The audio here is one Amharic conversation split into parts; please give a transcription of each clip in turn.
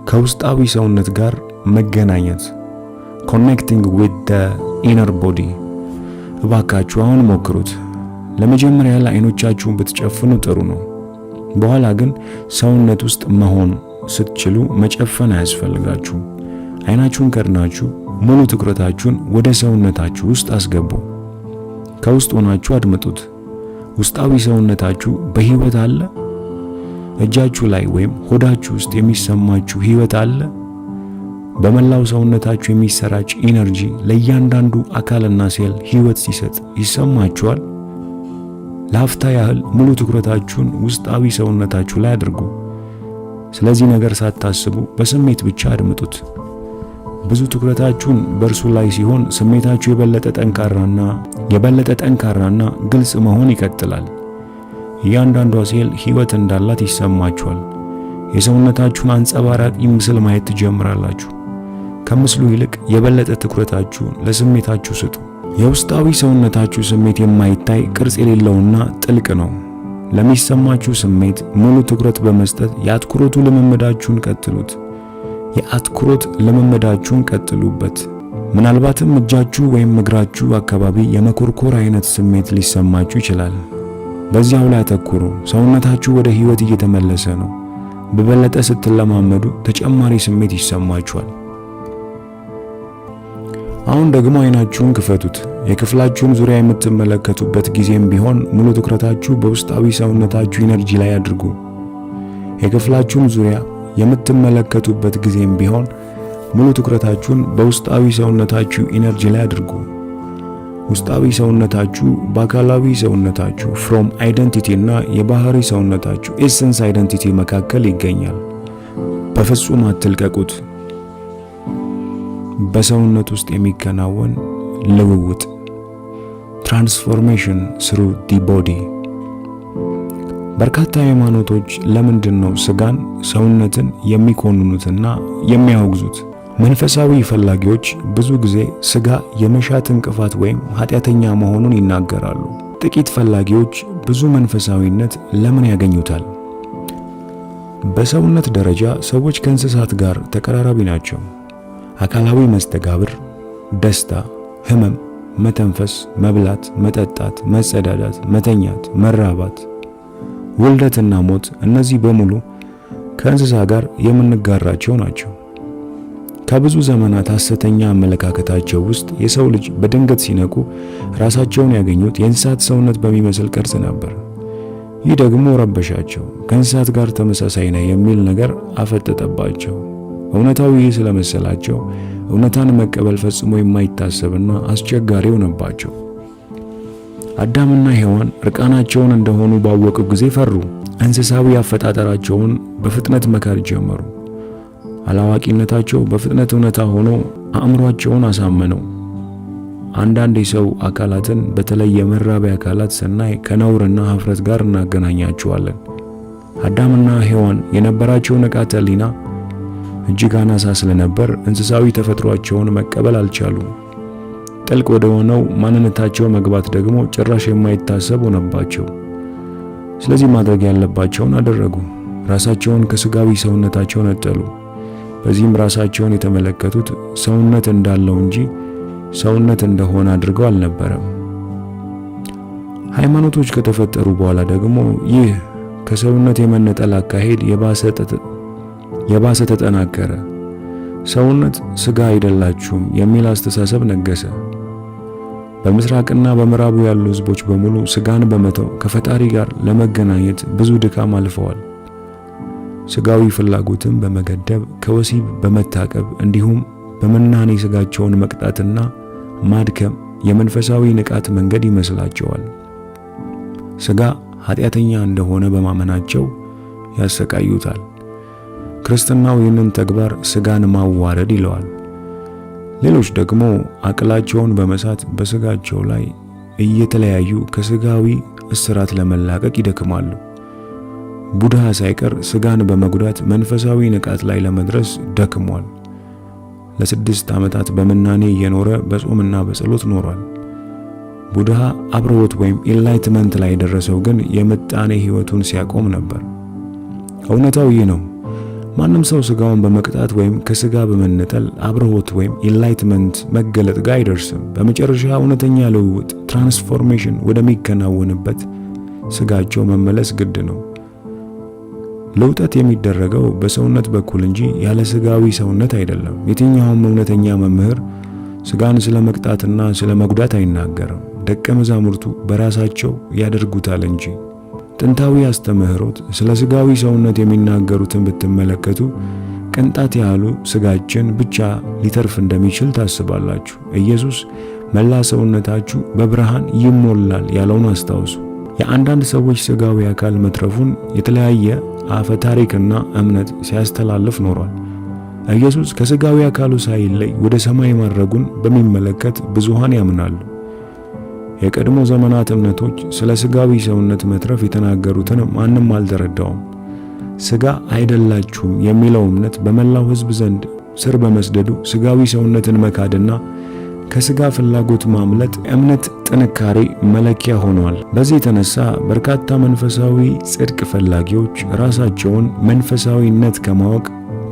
ከውስጣዊ ሰውነት ጋር መገናኘት connecting with the inner body። እባካችሁ አሁን ሞክሩት። ለመጀመሪያ አይኖቻችሁን ብትጨፍኑ ጥሩ ነው። በኋላ ግን ሰውነት ውስጥ መሆን ስትችሉ መጨፈን አያስፈልጋችሁ። አይናችሁን ከድናችሁ ሙሉ ትኩረታችሁን ወደ ሰውነታችሁ ውስጥ አስገቡ። ከውስጥ ሆናችሁ አድምጡት። ውስጣዊ ሰውነታችሁ በህይወት አለ? እጃችሁ ላይ ወይም ሆዳችሁ ውስጥ የሚሰማችሁ ህይወት አለ? በመላው ሰውነታችሁ የሚሰራጭ ኢነርጂ ለእያንዳንዱ አካልና ሴል ህይወት ሲሰጥ ይሰማችኋል? ለአፍታ ያህል ሙሉ ትኩረታችሁን ውስጣዊ ሰውነታችሁ ላይ አድርጉ። ስለዚህ ነገር ሳታስቡ በስሜት ብቻ አድምጡት። ብዙ ትኩረታችሁን በእርሱ ላይ ሲሆን ስሜታችሁ የበለጠ ጠንካራና ግልጽ መሆን ይቀጥላል። እያንዳንዷ ሴል ህይወት እንዳላት ይሰማችኋል። የሰውነታችሁን አንጸባራቂ ምስል ማየት ትጀምራላችሁ። ከምስሉ ይልቅ የበለጠ ትኩረታችሁን ለስሜታችሁ ስጡ። የውስጣዊ ሰውነታችሁ ስሜት የማይታይ ቅርጽ የሌለውና ጥልቅ ነው። ለሚሰማችሁ ስሜት ሙሉ ትኩረት በመስጠት የአትኩሮት ልምምዳችሁን ቀጥሉበት። ምናልባትም እጃችሁ ወይም እግራችሁ አካባቢ የመኮርኮር አይነት ስሜት ሊሰማችሁ ይችላል። በዚያው ላይ አተኩሩ። ሰውነታችሁ ወደ ህይወት እየተመለሰ ነው። በበለጠ ስትለማመዱ ተጨማሪ ስሜት ይሰማችኋል። አሁን ደግሞ አይናችሁን ክፈቱት። የክፍላችሁን ዙሪያ የምትመለከቱበት ጊዜም ቢሆን ሙሉ ትኩረታችሁ በውስጣዊ ሰውነታችሁ ኢነርጂ ላይ አድርጉ። የክፍላችሁን ዙሪያ የምትመለከቱበት ጊዜም ቢሆን ሙሉ ትኩረታችሁን በውስጣዊ ሰውነታችሁ ኢነርጂ ላይ አድርጉ። ውስጣዊ ሰውነታችሁ በአካላዊ ሰውነታችሁ ፍሮም አይደንቲቲ እና የባህሪ ሰውነታችሁ ኤሰንስ አይደንቲቲ መካከል ይገኛል። በፍጹም አትልቀቁት። በሰውነት ውስጥ የሚከናወን ልውውጥ ትራንስፎርሜሽን ስሩ ዲ ቦዲ። በርካታ ሃይማኖቶች ለምንድነው ስጋን ሰውነትን የሚኮንኑትና የሚያወግዙት? መንፈሳዊ ፈላጊዎች ብዙ ጊዜ ስጋ የመሻት እንቅፋት ወይም ኃጢአተኛ መሆኑን ይናገራሉ። ጥቂት ፈላጊዎች ብዙ መንፈሳዊነት ለምን ያገኙታል? በሰውነት ደረጃ ሰዎች ከእንስሳት ጋር ተቀራራቢ ናቸው። አካላዊ መስተጋብር፣ ደስታ፣ ህመም፣ መተንፈስ፣ መብላት፣ መጠጣት፣ መጸዳዳት፣ መተኛት፣ መራባት፣ ውልደትና ሞት፣ እነዚህ በሙሉ ከእንስሳ ጋር የምንጋራቸው ናቸው። ከብዙ ዘመናት ሐሰተኛ አመለካከታቸው ውስጥ የሰው ልጅ በድንገት ሲነቁ ራሳቸውን ያገኙት የእንስሳት ሰውነት በሚመስል ቅርጽ ነበር። ይህ ደግሞ ረበሻቸው። ከእንስሳት ጋር ተመሳሳይ ነው የሚል ነገር አፈጠጠባቸው። እውነታው ይህ ስለመሰላቸው እውነታን መቀበል ፈጽሞ የማይታሰብና አስቸጋሪ ሆነባቸው። አዳምና ሔዋን እርቃናቸውን እንደሆኑ ባወቁ ጊዜ ፈሩ። እንስሳዊ አፈጣጠራቸውን በፍጥነት መካድ ጀመሩ። አላዋቂነታቸው በፍጥነት እውነታ ሆኖ አእምሯቸውን አሳመነው። አንዳንድ የሰው አካላትን በተለይ የመራቢያ አካላት ስናይ ከነውርና ኀፍረት ጋር እናገናኛቸዋለን። አዳምና ሔዋን የነበራቸው ንቃተ ህሊና እጅግ አናሳ ስለነበር እንስሳዊ ተፈጥሯቸውን መቀበል አልቻሉም። ጥልቅ ወደ ሆነው ማንነታቸው መግባት ደግሞ ጭራሽ የማይታሰብ ሆነባቸው። ስለዚህ ማድረግ ያለባቸውን አደረጉ። ራሳቸውን ከስጋዊ ሰውነታቸው ነጠሉ። በዚህም ራሳቸውን የተመለከቱት ሰውነት እንዳለው እንጂ ሰውነት እንደሆነ አድርገው አልነበረም። ሃይማኖቶች ከተፈጠሩ በኋላ ደግሞ ይህ ከሰውነት የመነጠል አካሄድ የባሰ ተጠናከረ። ሰውነት ስጋ አይደላችሁም የሚል አስተሳሰብ ነገሰ። በምስራቅና በምዕራቡ ያሉ ህዝቦች በሙሉ ስጋን በመተው ከፈጣሪ ጋር ለመገናኘት ብዙ ድካም አልፈዋል። ስጋዊ ፍላጎትን በመገደብ ከወሲብ በመታቀብ እንዲሁም በመናኔ ስጋቸውን መቅጣትና ማድከም የመንፈሳዊ ንቃት መንገድ ይመስላቸዋል። ስጋ ኃጢአተኛ እንደሆነ በማመናቸው ያሰቃዩታል። ክርስትናው ይህንን ተግባር ስጋን ማዋረድ ይለዋል። ሌሎች ደግሞ አቅላቸውን በመሳት በስጋቸው ላይ እየተለያዩ ከስጋዊ እስራት ለመላቀቅ ይደክማሉ። ቡድሃ ሳይቀር ስጋን በመጉዳት መንፈሳዊ ንቃት ላይ ለመድረስ ደክሟል። ለ6 ዓመታት በመናኔ እየኖረ በጾምና በጸሎት ኖሯል። ቡድሃ አብሮት ወይም ኢንላይትመንት ላይ የደረሰው ግን የምጣኔ ህይወቱን ሲያቆም ነበር። እውነታው ይህ ነው። ማንም ሰው ስጋውን በመቅጣት ወይም ከስጋ በመነጠል አብርሆት ወይም ኢንላይትመንት መገለጥ ጋር አይደርስም። በመጨረሻ እውነተኛ ልውውጥ ትራንስፎርሜሽን ወደሚከናወንበት ስጋቸው መመለስ ግድ ነው። ልውጠት የሚደረገው በሰውነት በኩል እንጂ ያለ ስጋዊ ሰውነት አይደለም። የትኛውም እውነተኛ መምህር ስጋን ስለ መቅጣትና ስለ መጉዳት አይናገርም። ደቀ መዛሙርቱ በራሳቸው ያደርጉታል እንጂ። ጥንታዊ አስተምህሮት ስለ ስጋዊ ሰውነት የሚናገሩትን ብትመለከቱ ቅንጣት ያህሉ ስጋችን ብቻ ሊተርፍ እንደሚችል ታስባላችሁ። ኢየሱስ መላ ሰውነታችሁ በብርሃን ይሞላል ያለውን አስታውሱ። የአንዳንድ ሰዎች ስጋዊ አካል መትረፉን የተለያየ አፈ ታሪክና እምነት ሲያስተላልፍ ኖሯል። ኢየሱስ ከስጋዊ አካሉ ሳይለይ ወደ ሰማይ ማድረጉን በሚመለከት ብዙሃን ያምናሉ። የቀድሞ ዘመናት እምነቶች ስለ ስጋዊ ሰውነት መትረፍ የተናገሩትን ማንም አልተረዳውም። ስጋ አይደላችሁም የሚለው እምነት በመላው ሕዝብ ዘንድ ስር በመስደዱ ስጋዊ ሰውነትን መካድና ከስጋ ፍላጎት ማምለጥ እምነት ጥንካሬ መለኪያ ሆኗል። በዚህ የተነሳ በርካታ መንፈሳዊ ጽድቅ ፈላጊዎች ራሳቸውን መንፈሳዊነት ከማወቅ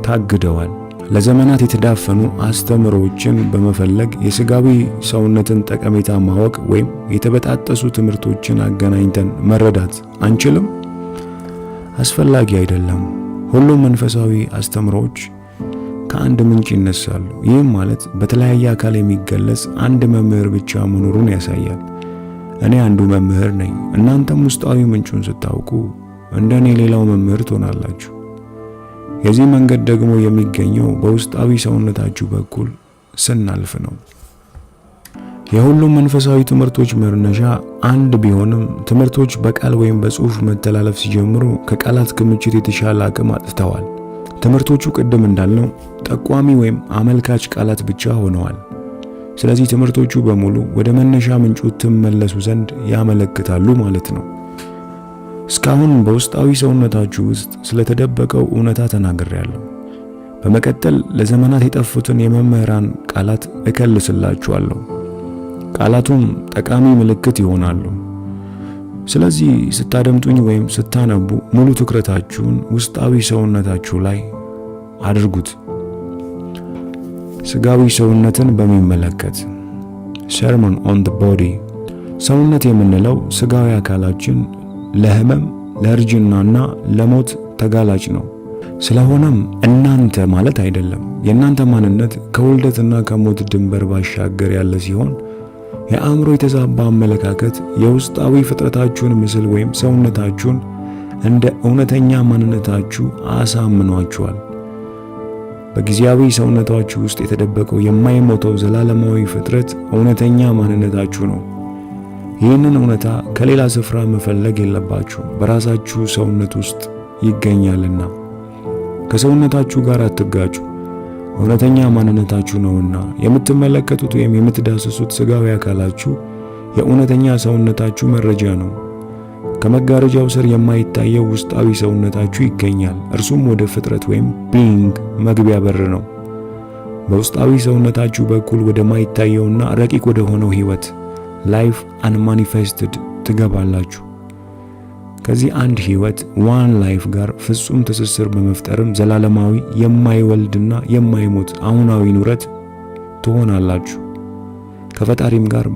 ታግደዋል። ለዘመናት የተዳፈኑ አስተምሮዎችን በመፈለግ የስጋዊ ሰውነትን ጠቀሜታ ማወቅ ወይም የተበጣጠሱ ትምህርቶችን አገናኝተን መረዳት አንችልም? አስፈላጊ አይደለም። ሁሉም መንፈሳዊ አስተምሮዎች ከአንድ ምንጭ ይነሳሉ። ይህም ማለት በተለያየ አካል የሚገለጽ አንድ መምህር ብቻ መኖሩን ያሳያል። እኔ አንዱ መምህር ነኝ። እናንተም ውስጣዊ ምንጩን ስታውቁ እንደኔ ሌላው መምህር ትሆናላችሁ። የዚህ መንገድ ደግሞ የሚገኘው በውስጣዊ ሰውነታችሁ በኩል ስናልፍ ነው። የሁሉም መንፈሳዊ ትምህርቶች መነሻ አንድ ቢሆንም ትምህርቶች በቃል ወይም በጽሑፍ መተላለፍ ሲጀምሩ ከቃላት ክምችት የተሻለ አቅም አጥተዋል። ትምህርቶቹ ቅድም እንዳልነው ጠቋሚ ወይም አመልካች ቃላት ብቻ ሆነዋል። ስለዚህ ትምህርቶቹ በሙሉ ወደ መነሻ ምንጩ ትመለሱ ዘንድ ያመለክታሉ ማለት ነው። እስካሁን በውስጣዊ ሰውነታችሁ ውስጥ ስለተደበቀው እውነታ ተናግሬያለሁ። በመቀጠል ለዘመናት የጠፉትን የመምህራን ቃላት እከልስላችኋለሁ። ቃላቱም ጠቃሚ ምልክት ይሆናሉ። ስለዚህ ስታደምጡኝ ወይም ስታነቡ ሙሉ ትኩረታችሁን ውስጣዊ ሰውነታችሁ ላይ አድርጉት። ስጋዊ ሰውነትን በሚመለከት ሰርመን ኦን ዘ ቦዲ። ሰውነት የምንለው ስጋዊ አካላችን ለህመም፣ ለእርጅናና ለሞት ተጋላጭ ነው። ስለሆነም እናንተ ማለት አይደለም። የእናንተ ማንነት ከውልደትና ከሞት ድንበር ባሻገር ያለ ሲሆን የአእምሮ የተዛባ አመለካከት የውስጣዊ ፍጥረታችሁን ምስል ወይም ሰውነታችሁን እንደ እውነተኛ ማንነታችሁ አሳምኗችኋል። በጊዜያዊ ሰውነታችሁ ውስጥ የተደበቀው የማይሞተው ዘላለማዊ ፍጥረት እውነተኛ ማንነታችሁ ነው። ይህንን እውነታ ከሌላ ስፍራ መፈለግ የለባችሁ፣ በራሳችሁ ሰውነት ውስጥ ይገኛልና። ከሰውነታችሁ ጋር አትጋጩ፣ እውነተኛ ማንነታችሁ ነውና። የምትመለከቱት ወይም የምትዳስሱት ስጋዊ አካላችሁ የእውነተኛ ሰውነታችሁ መረጃ ነው። ከመጋረጃው ስር የማይታየው ውስጣዊ ሰውነታችሁ ይገኛል። እርሱም ወደ ፍጥረት ወይም ቢንግ መግቢያ በር ነው። በውስጣዊ ሰውነታችሁ በኩል ወደ ማይታየውና ረቂቅ ወደ ሆነው ህይወት ላይፍ አንማኒፌስትድ ትገባላችሁ። ከዚህ አንድ ህይወት ዋን ላይፍ ጋር ፍጹም ትስስር በመፍጠርም ዘላለማዊ የማይወልድና የማይሞት አሁናዊ ኑረት ትሆናላችሁ። ከፈጣሪም ጋር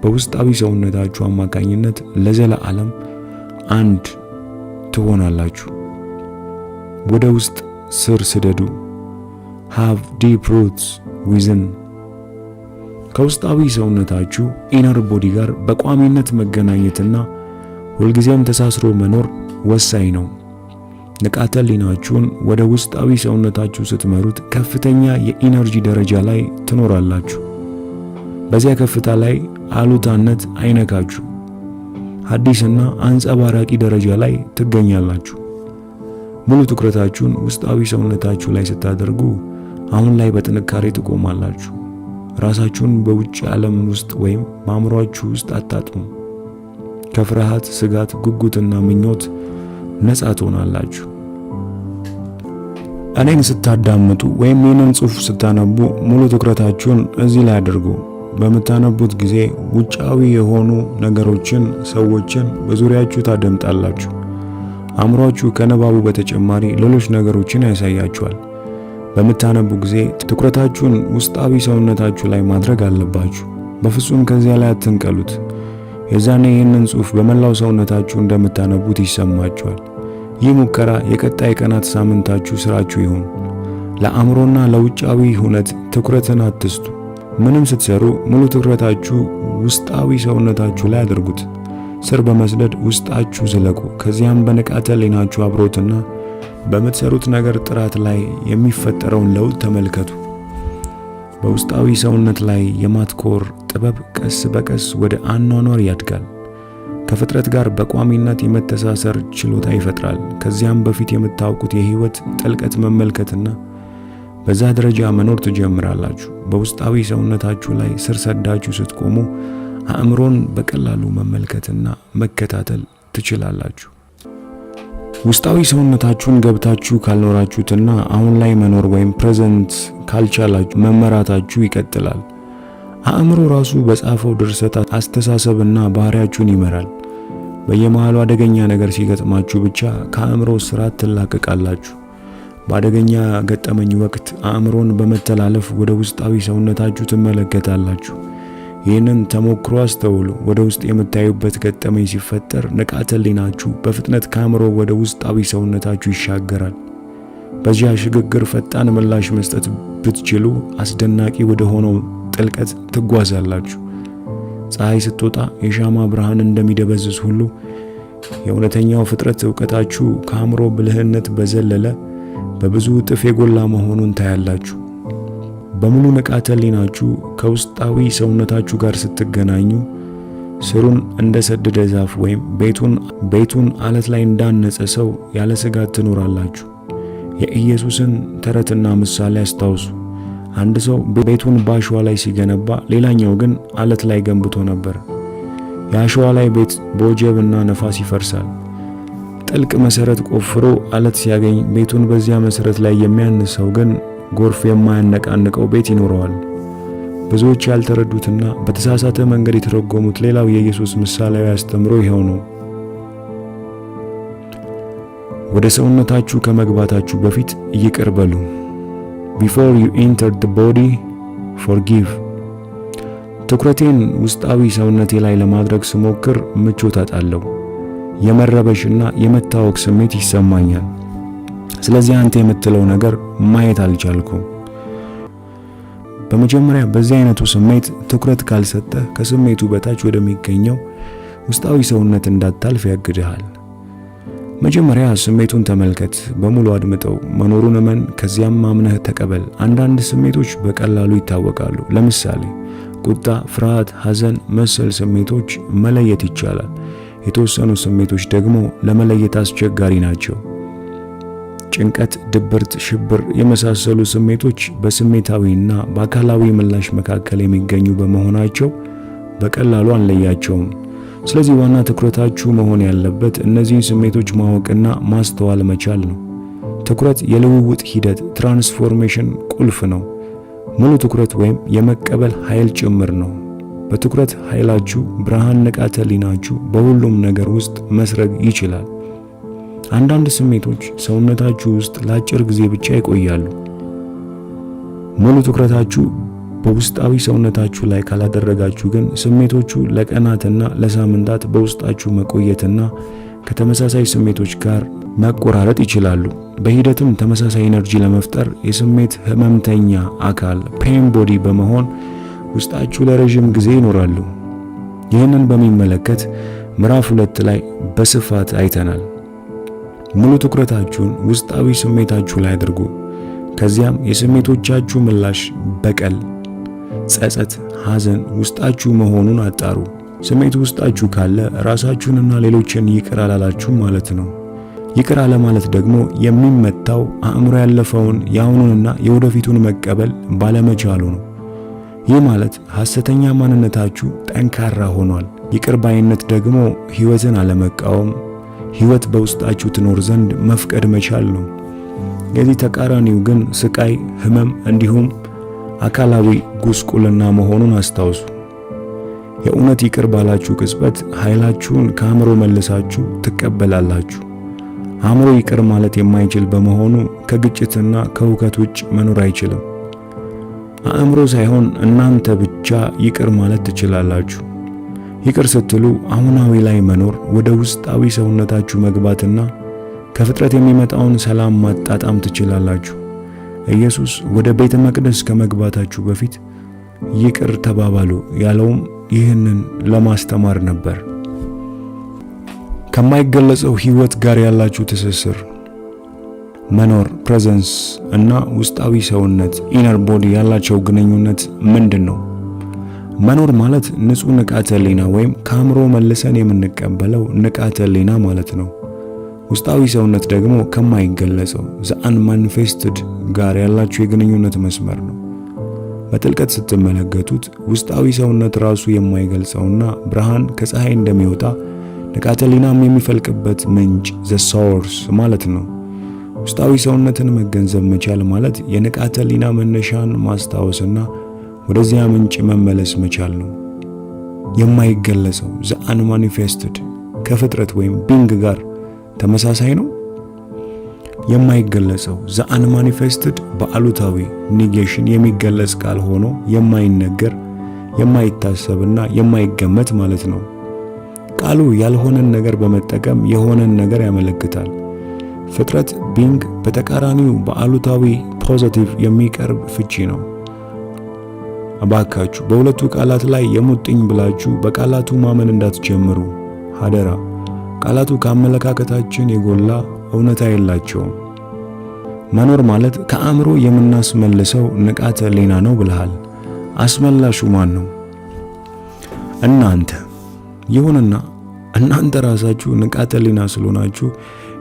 በውስጣዊ ሰውነታችሁ አማካኝነት ለዘላለም አንድ ትሆናላችሁ። ወደ ውስጥ ስር ስደዱ። have deep roots within። ከውስጣዊ ሰውነታችሁ ኢነር ቦዲ ጋር በቋሚነት መገናኘትና ሁልጊዜም ተሳስሮ መኖር ወሳኝ ነው። ንቃተ ህሊናችሁን ወደ ውስጣዊ ሰውነታችሁ ስትመሩት ከፍተኛ የኢነርጂ ደረጃ ላይ ትኖራላችሁ። በዚያ ከፍታ ላይ አሉታነት አይነካችሁ። ሐዲስና አንጸባራቂ ደረጃ ላይ ትገኛላችሁ። ሙሉ ትኩረታችሁን ውስጣዊ ሰውነታችሁ ላይ ስታደርጉ አሁን ላይ በጥንካሬ ትቆማላችሁ። ራሳችሁን በውጭ ዓለም ውስጥ ወይም በአእምሮአችሁ ውስጥ አታጥሙ። ከፍርሃት፣ ስጋት፣ ጉጉትና ምኞት ነፃ ትሆናላችሁ። እኔን ስታዳምጡ ወይም ይህንን ጽሑፍ ስታነቡ ሙሉ ትኩረታችሁን እዚህ ላይ አድርጉ። በምታነቡት ጊዜ ውጫዊ የሆኑ ነገሮችን፣ ሰዎችን በዙሪያችሁ ታደምጣላችሁ። አእምሯችሁ ከንባቡ በተጨማሪ ሌሎች ነገሮችን ያሳያችኋል። በምታነቡ ጊዜ ትኩረታችሁን ውስጣዊ ሰውነታችሁ ላይ ማድረግ አለባችሁ። በፍጹም ከዚያ ላይ አትንቀሉት። የዛኔ ይህንን ጽሑፍ በመላው ሰውነታችሁ እንደምታነቡት ይሰማችኋል። ይህ ሙከራ የቀጣይ ቀናት ሳምንታችሁ ስራችሁ ይሁን። ለአእምሮና ለውጫዊ ሁነት ትኩረትን አትስጡ። ምንም ስትሰሩ ሙሉ ትኩረታችሁ ውስጣዊ ሰውነታችሁ ላይ አድርጉት። ስር በመስደድ ውስጣችሁ ዝለቁ። ከዚያም በንቃተ ህሊናችሁ አብሮትና በምትሰሩት ነገር ጥራት ላይ የሚፈጠረውን ለውጥ ተመልከቱ። በውስጣዊ ሰውነት ላይ የማትኮር ጥበብ ቀስ በቀስ ወደ አኗኗር ያድጋል። ከፍጥረት ጋር በቋሚነት የመተሳሰር ችሎታ ይፈጥራል። ከዚያም በፊት የምታውቁት የህይወት ጥልቀት መመልከትና በዛ ደረጃ መኖር ትጀምራላችሁ። በውስጣዊ ሰውነታችሁ ላይ ስር ሰዳችሁ ስትቆሙ አእምሮን በቀላሉ መመልከትና መከታተል ትችላላችሁ። ውስጣዊ ሰውነታችሁን ገብታችሁ ካልኖራችሁትና አሁን ላይ መኖር ወይም ፕሬዘንት ካልቻላችሁ መመራታችሁ ይቀጥላል። አእምሮ ራሱ በጻፈው ድርሰት አስተሳሰብና ባህሪያችሁን ይመራል። በየመሃሉ አደገኛ ነገር ሲገጥማችሁ ብቻ ከአእምሮ ስራት ትላቀቃላችሁ። በአደገኛ ገጠመኝ ወቅት አእምሮን በመተላለፍ ወደ ውስጣዊ ሰውነታችሁ ትመለከታላችሁ። ይህንን ተሞክሮ አስተውሉ። ወደ ውስጥ የምታዩበት ገጠመኝ ሲፈጠር ንቃተ ህሊናችሁ በፍጥነት ከአእምሮ ወደ ውስጣዊ ሰውነታችሁ ይሻገራል። በዚያ ሽግግር ፈጣን ምላሽ መስጠት ብትችሉ አስደናቂ ወደ ሆነው ጥልቀት ትጓዛላችሁ። ፀሐይ ስትወጣ የሻማ ብርሃን እንደሚደበዝዝ ሁሉ የእውነተኛው ፍጥረት ዕውቀታችሁ ከአእምሮ ብልህነት በዘለለ በብዙ እጥፍ የጎላ መሆኑን ታያላችሁ። በሙሉ ንቃተ ህሊናችሁ ከውስጣዊ ሰውነታችሁ ጋር ስትገናኙ ስሩን እንደ ሰደደ ዛፍ ወይም ቤቱን አለት ላይ እንዳነጸ ሰው ያለ ስጋት ትኖራላችሁ። የኢየሱስን ተረትና ምሳሌ አስታውሱ። አንድ ሰው ቤቱን በአሸዋ ላይ ሲገነባ፣ ሌላኛው ግን አለት ላይ ገንብቶ ነበር። የአሸዋ ላይ ቤት በወጀብና ነፋስ ይፈርሳል። ጥልቅ መሰረት ቆፍሮ አለት ሲያገኝ ቤቱን በዚያ መሰረት ላይ የሚያንሰው ግን ጎርፍ የማያነቃንቀው ቤት ይኖረዋል። ብዙዎች ያልተረዱትና በተሳሳተ መንገድ የተረጎሙት ሌላው የኢየሱስ ምሳሌያዊ አስተምሮ ይኸው ነው። ወደ ሰውነታችሁ ከመግባታችሁ በፊት ይቅር በሉ። Before you enter the body, forgive. ትኩረቴን ውስጣዊ ሰውነቴ ላይ ለማድረግ ስሞክር ምቾት አጣለሁ። የመረበሽና የመታወክ ስሜት ይሰማኛል። ስለዚህ አንተ የምትለው ነገር ማየት አልቻልኩም። በመጀመሪያ በዚህ አይነቱ ስሜት ትኩረት ካልሰጠህ ከስሜቱ በታች ወደሚገኘው ውስጣዊ ሰውነት እንዳታልፍ ያግድሃል። መጀመሪያ ስሜቱን ተመልከት፣ በሙሉ አድምጠው፣ መኖሩን እመን፣ ከዚያም ማምነህ ተቀበል። አንዳንድ ስሜቶች በቀላሉ ይታወቃሉ። ለምሳሌ ቁጣ፣ ፍርሃት፣ ሐዘን መሰል ስሜቶች መለየት ይቻላል። የተወሰኑ ስሜቶች ደግሞ ለመለየት አስቸጋሪ ናቸው። ጭንቀት፣ ድብርት፣ ሽብር የመሳሰሉ ስሜቶች በስሜታዊና በአካላዊ ምላሽ መካከል የሚገኙ በመሆናቸው በቀላሉ አንለያቸውም። ስለዚህ ዋና ትኩረታችሁ መሆን ያለበት እነዚህን ስሜቶች ማወቅና ማስተዋል መቻል ነው። ትኩረት የልውውጥ ሂደት ትራንስፎርሜሽን ቁልፍ ነው። ሙሉ ትኩረት ወይም የመቀበል ኃይል ጭምር ነው። በትኩረት ኃይላችሁ ብርሃን ንቃተ ህሊናችሁ በሁሉም ነገር ውስጥ መስረግ ይችላል። አንዳንድ ስሜቶች ሰውነታችሁ ውስጥ ለአጭር ጊዜ ብቻ ይቆያሉ። ሙሉ ትኩረታችሁ በውስጣዊ ሰውነታችሁ ላይ ካላደረጋችሁ ግን ስሜቶቹ ለቀናትና ለሳምንታት በውስጣችሁ መቆየትና ከተመሳሳይ ስሜቶች ጋር መቆራረጥ ይችላሉ። በሂደትም ተመሳሳይ ኤነርጂ ለመፍጠር የስሜት ህመምተኛ አካል ፔን ቦዲ በመሆን ውስጣችሁ ለረጅም ጊዜ ይኖራሉ። ይህንን በሚመለከት ምዕራፍ 2 ላይ በስፋት አይተናል። ሙሉ ትኩረታችሁን ውስጣዊ ስሜታችሁ ላይ አድርጉ። ከዚያም የስሜቶቻችሁ ምላሽ በቀል፣ ጸጸት፣ ሐዘን ውስጣችሁ መሆኑን አጣሩ። ስሜት ውስጣችሁ ካለ ራሳችሁንና ሌሎችን ይቅር አላላችሁም ማለት ነው። ይቅር አለ ማለት ደግሞ የሚመታው አእምሮ ያለፈውን የአሁኑንና የወደፊቱን መቀበል ባለመቻሉ ነው። ይህ ማለት ሐሰተኛ ማንነታችሁ ጠንካራ ሆኗል። ይቅር ባይነት ደግሞ ሕይወትን አለመቃወም፣ ሕይወት በውስጣችሁ ትኖር ዘንድ መፍቀድ መቻል ነው። የዚህ ተቃራኒው ግን ስቃይ፣ ህመም እንዲሁም አካላዊ ጉስቁልና መሆኑን አስታውሱ። የእውነት ይቅር ባላችሁ ቅጽበት ኃይላችሁን ከአእምሮ መልሳችሁ ትቀበላላችሁ። አእምሮ ይቅር ማለት የማይችል በመሆኑ ከግጭትና ከሁከት ውጭ መኖር አይችልም። አእምሮ ሳይሆን እናንተ ብቻ ይቅር ማለት ትችላላችሁ። ይቅር ስትሉ አሁናዊ ላይ መኖር፣ ወደ ውስጣዊ ሰውነታችሁ መግባትና ከፍጥረት የሚመጣውን ሰላም ማጣጣም ትችላላችሁ። ኢየሱስ ወደ ቤተ መቅደስ ከመግባታችሁ በፊት ይቅር ተባባሉ ያለውም ይህንን ለማስተማር ነበር። ከማይገለጸው ሕይወት ጋር ያላችሁ ትስስር መኖር ፕሬዘንስ እና ውስጣዊ ሰውነት ኢነር ቦዲ ያላቸው ግንኙነት ምንድን ነው? መኖር ማለት ንጹህ ንቃተ ህሊና ወይም ከአእምሮ መልሰን የምንቀበለው ንቃተ ህሊና ማለት ነው። ውስጣዊ ሰውነት ደግሞ ከማይገለጸው the unmanifested ጋር ያላችሁ የግንኙነት መስመር ነው። በጥልቀት ስትመለከቱት ውስጣዊ ሰውነት ራሱ የማይገልጸውና ብርሃን ከፀሐይ እንደሚወጣ ንቃተ ህሊናም የሚፈልቅበት ምንጭ the source ማለት ነው። ውስጣዊ ሰውነትን መገንዘብ መቻል ማለት የንቃተ ህሊና መነሻን ማስታወስና ወደዚያ ምንጭ መመለስ መቻል ነው። የማይገለጸው the unmanifested ከፍጥረት ወይም ቢንግ ጋር ተመሳሳይ ነው። የማይገለጸው the unmanifested በአሉታዊ ኔጌሽን የሚገለጽ ቃል ሆኖ የማይነገር የማይታሰብና የማይገመት ማለት ነው። ቃሉ ያልሆነን ነገር በመጠቀም የሆነን ነገር ያመለክታል። ፍጥረት ቢንግ በተቃራኒው በአሉታዊ ፖዚቲቭ የሚቀርብ ፍቺ ነው። እባካችሁ በሁለቱ ቃላት ላይ የሙጥኝ ብላችሁ በቃላቱ ማመን እንዳትጀምሩ አደራ። ቃላቱ ከአመለካከታችን የጎላ እውነታ የላቸውም። መኖር ማለት ከአእምሮ የምናስመልሰው ንቃተ ህሊና ነው ብለሃል። አስመላሹ ማን ነው? እናንተ። ይሁንና እናንተ ራሳችሁ ንቃተ ህሊና ስለሆናችሁ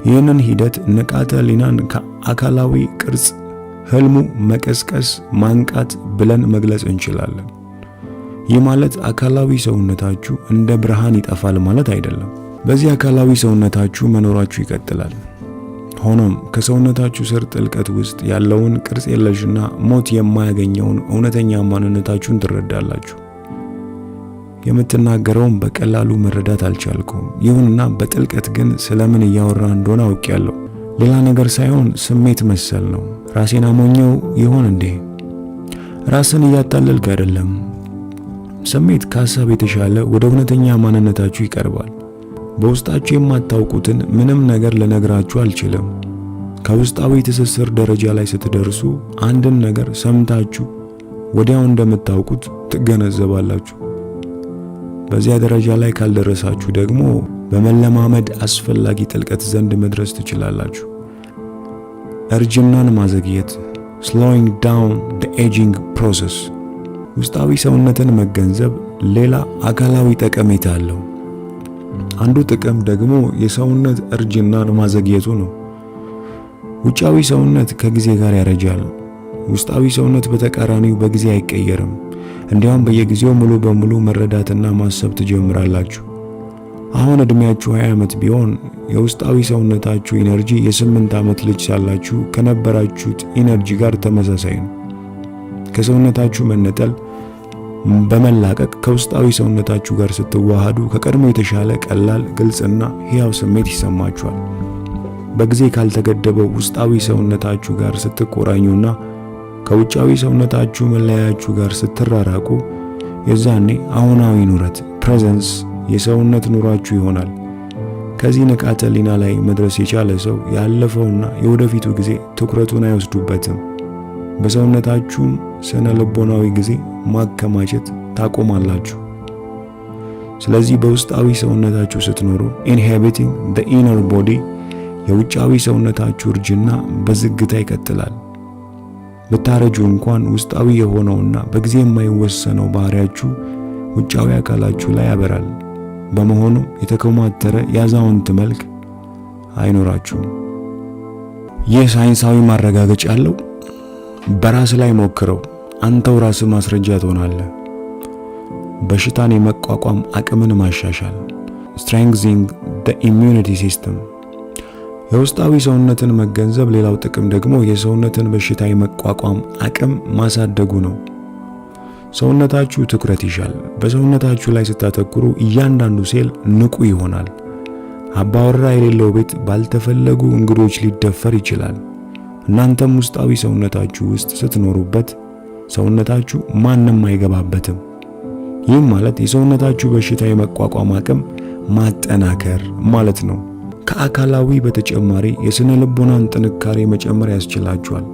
ይህንን ሂደት ንቃተ ህሊናን ከአካላዊ ቅርጽ ህልሙ መቀስቀስ ማንቃት ብለን መግለጽ እንችላለን። ይህ ማለት አካላዊ ሰውነታችሁ እንደ ብርሃን ይጠፋል ማለት አይደለም። በዚህ አካላዊ ሰውነታችሁ መኖራችሁ ይቀጥላል። ሆኖም ከሰውነታችሁ ስር ጥልቀት ውስጥ ያለውን ቅርጽ የለሽና ሞት የማያገኘውን እውነተኛ ማንነታችሁን ትረዳላችሁ። የምትናገረውን በቀላሉ መረዳት አልቻልኩም። ይሁንና በጥልቀት ግን ስለምን እያወራ እንደሆነ አውቄያለሁ። ሌላ ነገር ሳይሆን ስሜት መሰል ነው። ራሴን አሞኘው ይሆን እንዴ? ራስን እያታለልክ አይደለም። ስሜት ከሀሳብ የተሻለ ወደ እውነተኛ ማንነታችሁ ይቀርባል። በውስጣችሁ የማታውቁትን ምንም ነገር ልነግራችሁ አልችልም። ከውስጣዊ ትስስር ደረጃ ላይ ስትደርሱ አንድን ነገር ሰምታችሁ ወዲያው እንደምታውቁት ትገነዘባላችሁ። በዚያ ደረጃ ላይ ካልደረሳችሁ ደግሞ በመለማመድ አስፈላጊ ጥልቀት ዘንድ መድረስ ትችላላችሁ። እርጅናን ማዘግየት slowing down the aging process። ውስጣዊ ሰውነትን መገንዘብ ሌላ አካላዊ ጠቀሜታ አለው። አንዱ ጥቅም ደግሞ የሰውነት እርጅናን ማዘግየቱ ነው። ውጫዊ ሰውነት ከጊዜ ጋር ያረጃል። ውስጣዊ ሰውነት በተቃራኒው በጊዜ አይቀየርም። እንዲያውም በየጊዜው ሙሉ በሙሉ መረዳትና ማሰብ ትጀምራላችሁ። አሁን እድሜያችሁ 20 ዓመት ቢሆን የውስጣዊ ሰውነታችሁ ኢነርጂ የ8 ዓመት ልጅ ሳላችሁ ከነበራችሁት ኢነርጂ ጋር ተመሳሳይ ነው። ከሰውነታችሁ መነጠል በመላቀቅ ከውስጣዊ ሰውነታችሁ ጋር ስትዋሃዱ ከቀድሞ የተሻለ ቀላል፣ ግልጽና ሕያው ስሜት ይሰማችኋል። በጊዜ ካልተገደበው ውስጣዊ ሰውነታችሁ ጋር ስትቆራኙና ከውጫዊ ሰውነታችሁ መለያያችሁ ጋር ስትራራቁ የዛኔ አሁናዊ ኑረት ፕሬዘንስ የሰውነት ኑሯችሁ ይሆናል። ከዚህ ንቃተ ህሊና ላይ መድረስ የቻለ ሰው ያለፈውና የወደፊቱ ጊዜ ትኩረቱን አይወስዱበትም። በሰውነታችሁም ስነ ልቦናዊ ጊዜ ማከማቸት ታቆማላችሁ። ስለዚህ በውስጣዊ ሰውነታችሁ ስትኖሩ inhabiting the inner body የውጫዊ ሰውነታችሁ እርጅና በዝግታ ይቀጥላል። ብታረጁ እንኳን ውስጣዊ የሆነውና በጊዜ የማይወሰነው ባህሪያችሁ ውጫዊ አካላችሁ ላይ ያበራል። በመሆኑም የተኮማተረ የአዛውንት መልክ አይኖራችሁም። ይህ ሳይንሳዊ ማረጋገጫ አለው። በራስ ላይ ሞክረው፣ አንተው ራስህ ማስረጃ ትሆናለህ። በሽታን የመቋቋም አቅምን ማሻሻል strengthening the immunity system። የውስጣዊ ሰውነትን መገንዘብ ሌላው ጥቅም ደግሞ የሰውነትን በሽታ የመቋቋም አቅም ማሳደጉ ነው። ሰውነታችሁ ትኩረት ይሻል። በሰውነታችሁ ላይ ስታተኩሩ እያንዳንዱ ሴል ንቁ ይሆናል። አባወራ የሌለው ቤት ባልተፈለጉ እንግዶች ሊደፈር ይችላል። እናንተም ውስጣዊ ሰውነታችሁ ውስጥ ስትኖሩበት ሰውነታችሁ ማንም አይገባበትም። ይህም ማለት የሰውነታችሁ በሽታ የመቋቋም አቅም ማጠናከር ማለት ነው። ከአካላዊ በተጨማሪ የስነ ልቦናን ጥንካሬ መጨመር ያስችላችኋል።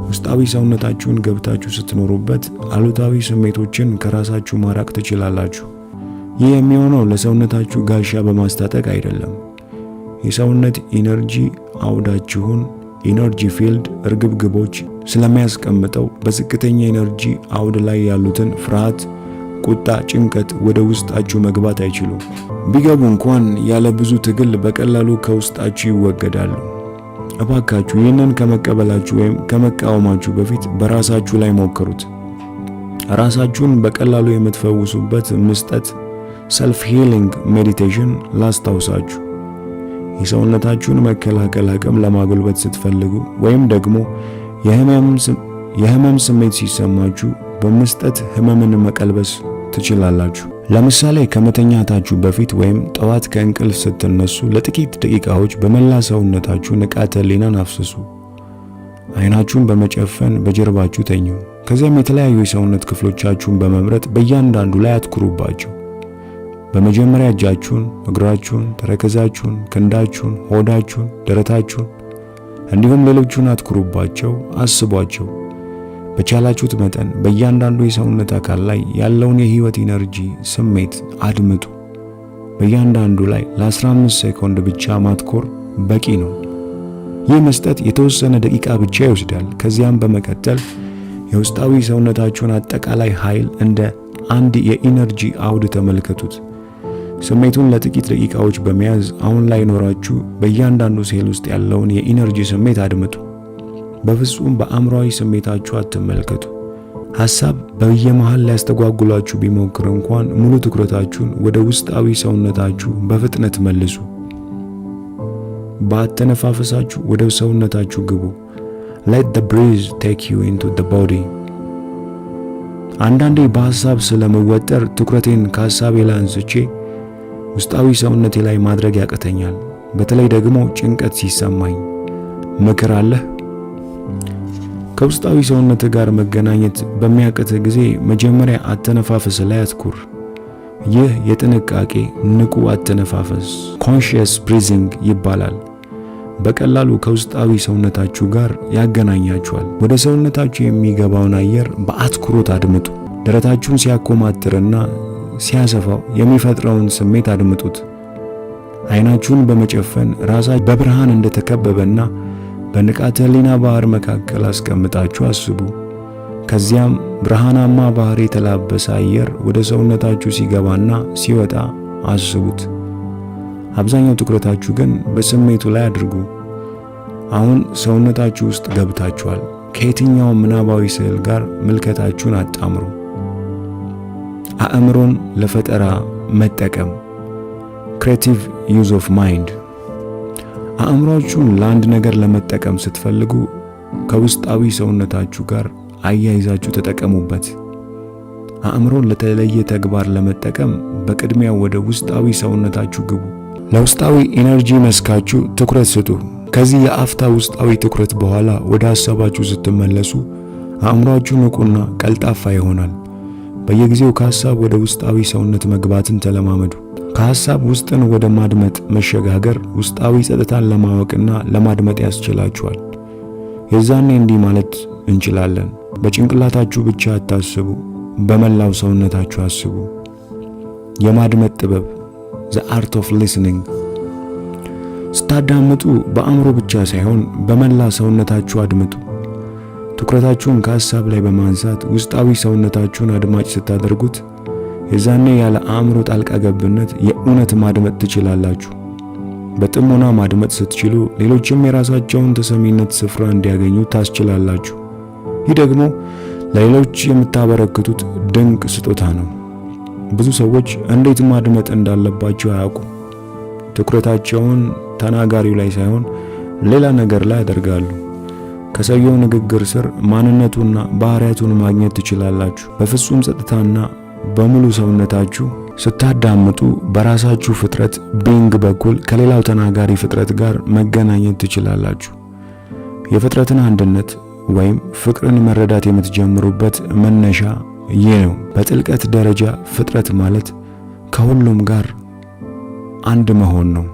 ውስጣዊ ሰውነታችሁን ገብታችሁ ስትኖሩበት አሉታዊ ስሜቶችን ከራሳችሁ ማራቅ ትችላላችሁ። ይህ የሚሆነው ለሰውነታችሁ ጋሻ በማስታጠቅ አይደለም። የሰውነት ኢነርጂ አውዳችሁን ኢነርጂ ፊልድ እርግብግቦች ስለሚያስቀምጠው በዝቅተኛ ኢነርጂ አውድ ላይ ያሉትን ፍርሃት፣ ቁጣ፣ ጭንቀት ወደ ውስጣችሁ መግባት አይችሉም። ቢገቡ እንኳን ያለ ብዙ ትግል በቀላሉ ከውስጣችሁ ይወገዳሉ። እባካችሁ ይህንን ከመቀበላችሁ ወይም ከመቃወማችሁ በፊት በራሳችሁ ላይ ሞክሩት። ራሳችሁን በቀላሉ የምትፈውሱበት መስጠት ሰልፍ ሂሊንግ ሜዲቴሽን ላስታውሳችሁ። የሰውነታችሁን መከላከል አቅም ለማጎልበት ስትፈልጉ ወይም ደግሞ የህመም ስሜት ሲሰማችሁ በመስጠት ህመምን መቀልበስ ትችላላችሁ። ለምሳሌ ከመተኛታችሁ በፊት ወይም ጠዋት ከእንቅልፍ ስትነሱ ለጥቂት ደቂቃዎች በመላ ሰውነታችሁ ንቃተ ህሊናን አፍስሱ። አይናችሁን በመጨፈን በጀርባችሁ ተኙ። ከዚያም የተለያዩ የሰውነት ክፍሎቻችሁን በመምረጥ በእያንዳንዱ ላይ አትኩሩባቸው። በመጀመሪያ እጃችሁን፣ እግራችሁን፣ ተረከዛችሁን፣ ክንዳችሁን፣ ሆዳችሁን፣ ደረታችሁን እንዲሁም ሌሎቹን አትኩሩባቸው፣ አስቧቸው። በቻላችሁት መጠን በእያንዳንዱ የሰውነት አካል ላይ ያለውን የህይወት ኢነርጂ ስሜት አድምጡ። በእያንዳንዱ ላይ ለ15 ሴኮንድ ብቻ ማትኮር በቂ ነው። ይህ መስጠት የተወሰነ ደቂቃ ብቻ ይወስዳል። ከዚያም በመቀጠል የውስጣዊ ሰውነታችሁን አጠቃላይ ኃይል እንደ አንድ የኢነርጂ አውድ ተመልከቱት። ስሜቱን ለጥቂት ደቂቃዎች በመያዝ አሁን ላይ ኖራችሁ በእያንዳንዱ ሴል ውስጥ ያለውን የኢነርጂ ስሜት አድምጡ። በፍጹም በአእምሯዊ ስሜታችሁ አትመልከቱ። ሐሳብ በየመሃል ሊያስተጓጉላችሁ ቢሞክር እንኳን ሙሉ ትኩረታችሁን ወደ ውስጣዊ ሰውነታችሁ በፍጥነት መልሱ። በአተነፋፈሳችሁ ወደ ሰውነታችሁ ግቡ። Let the breeze take you into the body። አንዳንዴ በሐሳብ ስለመወጠር ትኩረቴን ከሐሳቤ ላይ አንስቼ ውስጣዊ ሰውነቴ ላይ ማድረግ ያቅተኛል። በተለይ ደግሞ ጭንቀት ሲሰማኝ። ምክር አለህ? ከውስጣዊ ሰውነት ጋር መገናኘት በሚያቅትህ ጊዜ መጀመሪያ አተነፋፈስ ላይ አትኩር። ይህ የጥንቃቄ ንቁ አተነፋፈስ ኮንሺየስ ብሪዚንግ ይባላል። በቀላሉ ከውስጣዊ ሰውነታችሁ ጋር ያገናኛችኋል። ወደ ሰውነታችሁ የሚገባውን አየር በአትኩሮት አድምጡ። ደረታችሁን ሲያኮማትርና ሲያሰፋው የሚፈጥረውን ስሜት አድምጡት። አይናችሁን በመጨፈን ራሳችሁ በብርሃን እንደተከበበና በንቃተ ህሊና ባህር መካከል አስቀምጣችሁ አስቡ። ከዚያም ብርሃናማ ባህር የተላበሰ አየር ወደ ሰውነታችሁ ሲገባና ሲወጣ አስቡት። አብዛኛው ትኩረታችሁ ግን በስሜቱ ላይ አድርጉ። አሁን ሰውነታችሁ ውስጥ ገብታችኋል። ከየትኛውም ምናባዊ ስዕል ጋር ምልከታችሁን አጣምሩ። አእምሮን ለፈጠራ መጠቀም ክሬቲቭ ዩዝ ኦፍ ማይንድ። አእምሮአችሁን ለአንድ ነገር ለመጠቀም ስትፈልጉ ከውስጣዊ ሰውነታችሁ ጋር አያይዛችሁ ተጠቀሙበት። አእምሮን ለተለየ ተግባር ለመጠቀም በቅድሚያ ወደ ውስጣዊ ሰውነታችሁ ግቡ። ለውስጣዊ ኢነርጂ መስካችሁ ትኩረት ስጡ። ከዚህ የአፍታ ውስጣዊ ትኩረት በኋላ ወደ ሐሳባችሁ ስትመለሱ አእምሮአችሁ ንቁና ቀልጣፋ ይሆናል። በየጊዜው ከሐሳብ ወደ ውስጣዊ ሰውነት መግባትን ተለማመዱ። ከሐሳብ ውስጥን ወደ ማድመጥ መሸጋገር ውስጣዊ ጸጥታን ለማወቅና ለማድመጥ ያስችላችኋል። የዛኔ እንዲህ ማለት እንችላለን፣ በጭንቅላታችሁ ብቻ አታስቡ፣ በመላው ሰውነታችሁ አስቡ። የማድመጥ ጥበብ the art of listening። ስታዳምጡ በአእምሮ ብቻ ሳይሆን በመላ ሰውነታችሁ አድምጡ። ትኩረታችሁን ከሐሳብ ላይ በማንሳት ውስጣዊ ሰውነታችሁን አድማጭ ስታደርጉት የዛኔ ያለ አእምሮ ጣልቃ ገብነት የእውነት ማድመጥ ትችላላችሁ። በጥሞና ማድመጥ ስትችሉ ሌሎችም የራሳቸውን ተሰሚነት ስፍራ እንዲያገኙ ታስችላላችሁ። ይህ ደግሞ ለሌሎች የምታበረክቱት ድንቅ ስጦታ ነው። ብዙ ሰዎች እንዴት ማድመጥ እንዳለባቸው አያውቁም። ትኩረታቸውን ተናጋሪው ላይ ሳይሆን ሌላ ነገር ላይ ያደርጋሉ። ከሰውየው ንግግር ስር ማንነቱና ባህሪያቱን ማግኘት ትችላላችሁ። በፍጹም ጸጥታና በሙሉ ሰውነታችሁ ስታዳምጡ በራሳችሁ ፍጥረት ቢንግ በኩል ከሌላው ተናጋሪ ፍጥረት ጋር መገናኘት ትችላላችሁ። የፍጥረትን አንድነት ወይም ፍቅርን መረዳት የምትጀምሩበት መነሻ ይህ ነው። በጥልቀት ደረጃ ፍጥረት ማለት ከሁሉም ጋር አንድ መሆን ነው።